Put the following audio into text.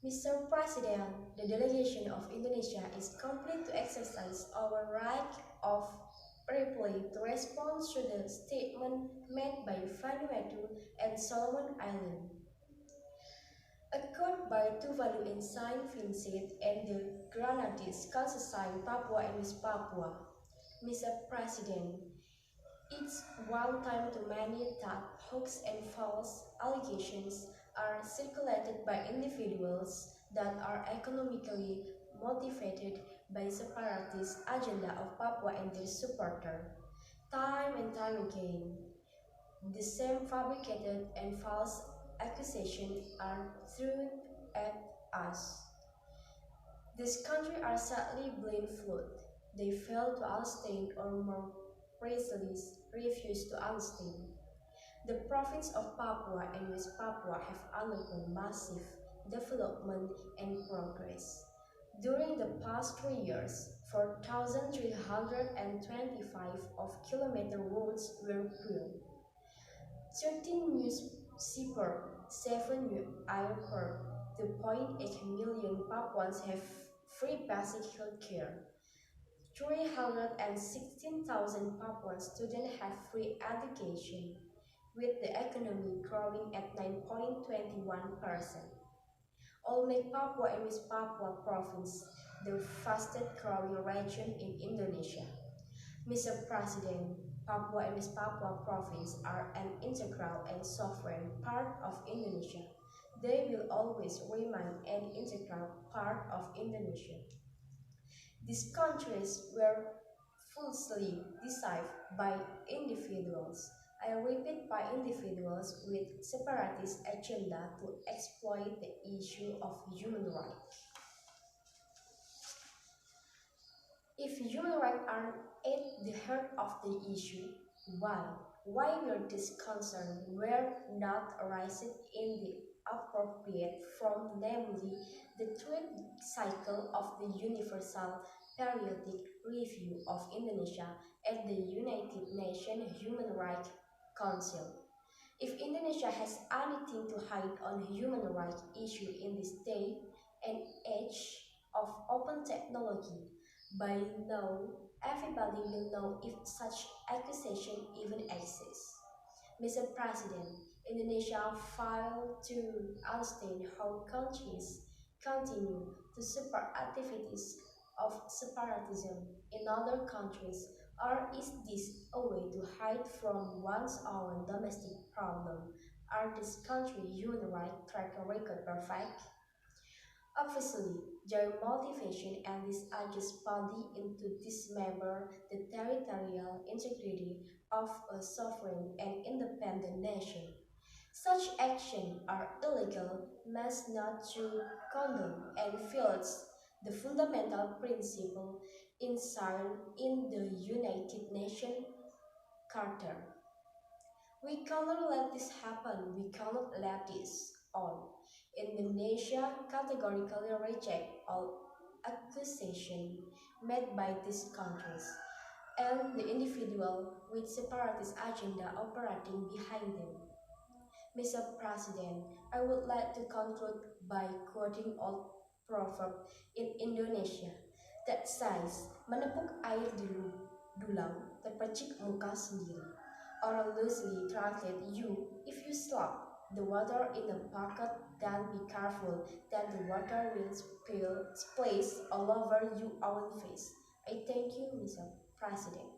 Mr. President, the delegation of Indonesia is complete to exercise our right of reply to respond to the statement made by Vanuatu and Solomon Island. A court by Tuvalu and Saint Vincent and the Grenadines concerning Papua and West Papua. Mr. President, it's one time too many that hoax and false allegations are circulated by individuals that are economically motivated by separatist agenda of Papua and their supporter. Time and time again, the same fabricated and false accusations are thrown at us. This country are sadly blindfolded. They fail to understand or more precisely refuse to understand. The province of Papua and West Papua have undergone massive development and progress. During the past 3 years, 4,325 of kilometer roads were built. 13 new seaports, 7 new airports, 2.8 million Papuans have free basic health care. 316,000 Papuan students have free education, with the economy growing at 9.21%. All make Papua and West Papua province the fastest growing region in Indonesia. Mr. President, Papua and West Papua province are an integral and sovereign part of Indonesia. They will always remain an integral part of Indonesia. These countries were falsely deceived by individuals. I repeat, by individuals with separatist agenda to exploit the issue of human rights. If human rights are at the heart of the issue, why? Why were these concerns were not raised in the appropriate form, namely the third cycle of the Universal Periodic Review of Indonesia at the United Nations Human Rights Council? If Indonesia has anything to hide on human rights issue in this day and age of open technology, by now everybody will know if such accusation even exists. Mr. President, Indonesia failed to understand how countries continue to support activities of separatism in other countries, or is this a way to hide from one's own domestic problem? Are this country human rights track record perfect? Obviously, their motivation and this just body into dismember the territorial integrity of a sovereign and independent nation. Such actions are illegal, must not to condone, and violates the fundamental principle enshrined in the United Nations Charter. We cannot let this happen. We cannot let this on. Indonesia categorically rejects all accusations made by these countries and the individual with separatist agenda operating behind them. Mr. President, I would like to conclude by quoting old proverb in Indonesia that says, menepuk air di dulang, terpercik muka sendiri. Or loosely translate, if you slap the water in a bucket, then be careful that the water will spill splash all over your own face. I thank you, Mr. President.